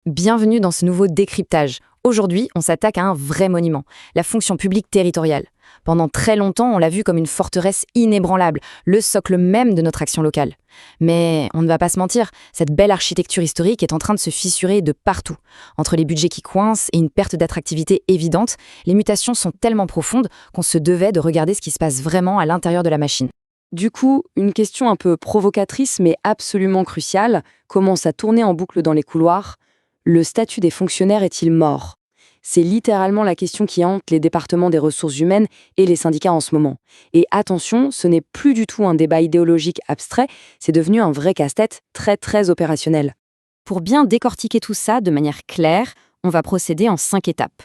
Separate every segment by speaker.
Speaker 1: Bienvenue dans ce nouveau décryptage. Aujourd'hui, on s'attaque à un vrai monument, la fonction publique territoriale. Pendant très longtemps, on l'a vu comme une forteresse inébranlable, le socle même de notre action locale. Mais on ne va pas se mentir, cette belle architecture historique est en train de se fissurer de partout. Entre les budgets qui coincent et une perte d'attractivité évidente, les mutations sont tellement profondes qu'on se devait de regarder ce qui se passe vraiment à l'intérieur de la machine.
Speaker 2: Du coup, une question un peu provocatrice mais absolument cruciale commence à tourner en boucle dans les couloirs. Le statut des fonctionnaires est-il mort? C'est littéralement la question qui hante les départements des ressources humaines et les syndicats en ce moment. Et attention, ce n'est plus du tout un débat idéologique abstrait, c'est devenu un vrai casse-tête très opérationnel.
Speaker 1: Pour bien décortiquer tout ça de manière claire, on va procéder en 5 étapes.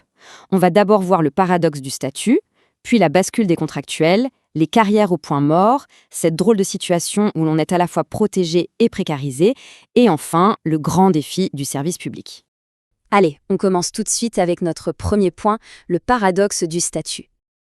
Speaker 1: On va d'abord voir le paradoxe du statut, puis la bascule des contractuels, les carrières au point mort, cette drôle de situation où l'on est à la fois protégé et précarisé, et enfin, le grand défi du service public. Allez, on commence tout de suite avec notre premier point, le paradoxe du statut.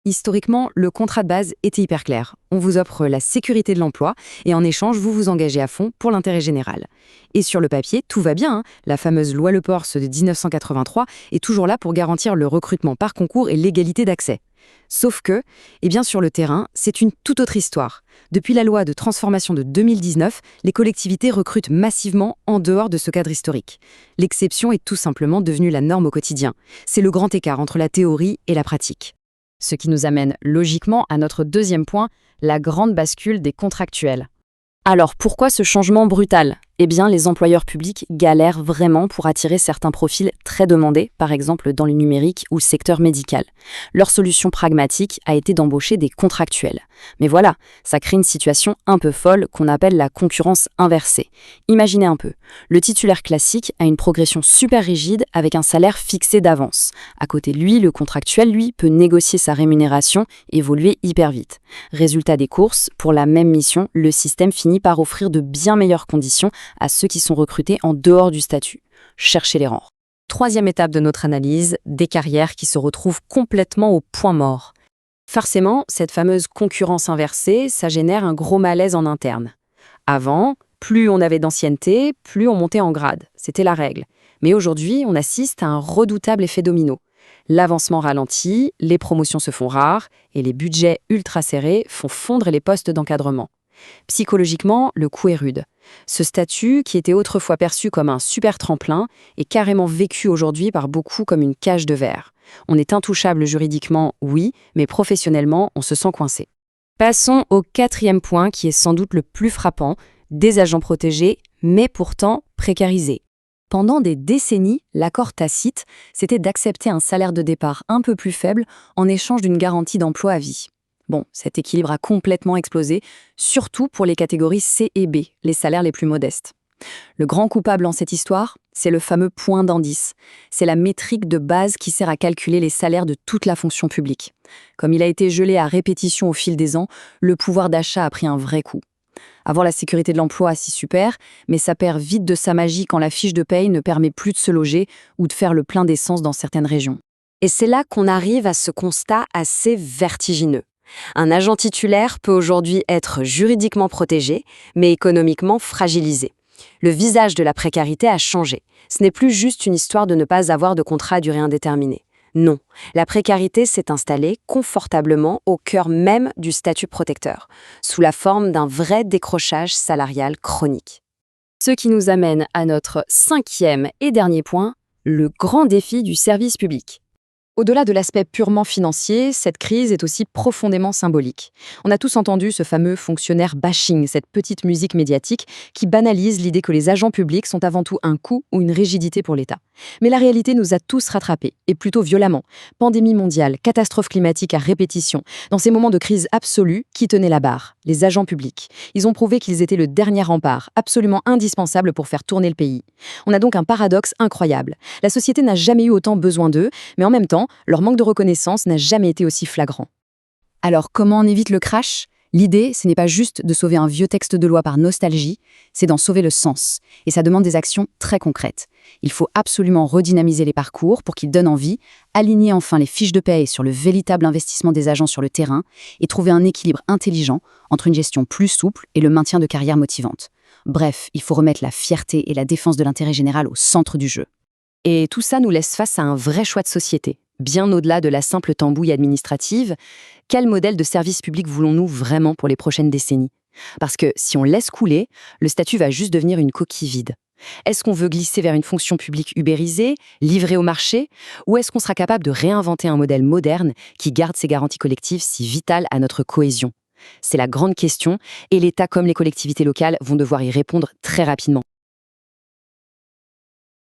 Speaker 1: Historiquement, le contrat de base était hyper clair. On vous offre la sécurité de l'emploi et en échange, vous vous engagez à fond pour l'intérêt général. Et sur le papier, tout va bien, hein. La fameuse loi Le Pors de 1983 est toujours là pour garantir le recrutement par concours et l'égalité d'accès. Sauf que, sur le terrain, c'est une toute autre histoire. Depuis la loi de transformation de 2019, les collectivités recrutent massivement en dehors de ce cadre historique. L'exception est tout simplement devenue la norme au quotidien. C'est le grand écart entre la théorie et la pratique. Ce qui nous amène logiquement à notre deuxième point, la grande bascule des contractuels. Alors pourquoi ce changement brutal ? Les employeurs publics galèrent vraiment pour attirer certains profils très demandés, par exemple dans le numérique ou le secteur médical. Leur solution pragmatique a été d'embaucher des contractuels. Mais voilà, ça crée une situation un peu folle qu'on appelle la concurrence inversée. Imaginez un peu, le titulaire classique a une progression super rigide avec un salaire fixé d'avance. À côté de lui, le contractuel, peut négocier sa rémunération, évoluer hyper vite. Résultat des courses, pour la même mission, le système finit par offrir de bien meilleures conditions à ceux qui sont recrutés en dehors du statut. Cherchez les rangs. Troisième étape de notre analyse, des carrières qui se retrouvent complètement au point mort. Forcément, cette fameuse concurrence inversée, ça génère un gros malaise en interne. Avant, plus on avait d'ancienneté, plus on montait en grade. C'était la règle. Mais aujourd'hui, on assiste à un redoutable effet domino. L'avancement ralentit, les promotions se font rares et les budgets ultra serrés font fondre les postes d'encadrement. Psychologiquement, le coup est rude. Ce statut, qui était autrefois perçu comme un super tremplin, est carrément vécu aujourd'hui par beaucoup comme une cage de verre. On est intouchable juridiquement, oui, mais professionnellement, on se sent coincé. Passons au quatrième point qui est sans doute le plus frappant, des agents protégés, mais pourtant précarisés. Pendant des décennies, l'accord tacite, c'était d'accepter un salaire de départ un peu plus faible en échange d'une garantie d'emploi à vie. Bon, cet équilibre a complètement explosé, surtout pour les catégories C et B, les salaires les plus modestes. Le grand coupable en cette histoire, c'est le fameux point d'indice. C'est la métrique de base qui sert à calculer les salaires de toute la fonction publique. Comme il a été gelé à répétition au fil des ans, le pouvoir d'achat a pris un vrai coup. Avoir la sécurité de l'emploi, c'est super, mais ça perd vite de sa magie quand la fiche de paye ne permet plus de se loger ou de faire le plein d'essence dans certaines régions. Et c'est là qu'on arrive à ce constat assez vertigineux. Un agent titulaire peut aujourd'hui être juridiquement protégé, mais économiquement fragilisé. Le visage de la précarité a changé. Ce n'est plus juste une histoire de ne pas avoir de contrat à durée indéterminée. Non, la précarité s'est installée confortablement au cœur même du statut protecteur, sous la forme d'un vrai décrochage salarial chronique. Ce qui nous amène à notre cinquième et dernier point, le grand défi du service public. Au-delà de l'aspect purement financier, cette crise est aussi profondément symbolique. On a tous entendu ce fameux fonctionnaire bashing, cette petite musique médiatique qui banalise l'idée que les agents publics sont avant tout un coût ou une rigidité pour l'État. Mais la réalité nous a tous rattrapés, et plutôt violemment. Pandémie mondiale, catastrophe climatique à répétition. Dans ces moments de crise absolue, qui tenait la barre ? Les agents publics. Ils ont prouvé qu'ils étaient le dernier rempart, absolument indispensable pour faire tourner le pays. On a donc un paradoxe incroyable. La société n'a jamais eu autant besoin d'eux, mais en même temps, leur manque de reconnaissance n'a jamais été aussi flagrant. Alors, comment on évite le crash ? L'idée, ce n'est pas juste de sauver un vieux texte de loi par nostalgie, c'est d'en sauver le sens. Et ça demande des actions très concrètes. Il faut absolument redynamiser les parcours pour qu'ils donnent envie, aligner enfin les fiches de paie sur le véritable investissement des agents sur le terrain et trouver un équilibre intelligent entre une gestion plus souple et le maintien de carrières motivantes. Bref, il faut remettre la fierté et la défense de l'intérêt général au centre du jeu.
Speaker 2: Et tout ça nous laisse face à un vrai choix de société. Bien au-delà de la simple tambouille administrative, quel modèle de service public voulons-nous vraiment pour les prochaines décennies? Parce que si on laisse couler, le statut va juste devenir une coquille vide. Est-ce qu'on veut glisser vers une fonction publique ubérisée, livrée au marché, ou est-ce qu'on sera capable de réinventer un modèle moderne qui garde ces garanties collectives si vitales à notre cohésion? C'est la grande question, et l'État comme les collectivités locales vont devoir y répondre très rapidement.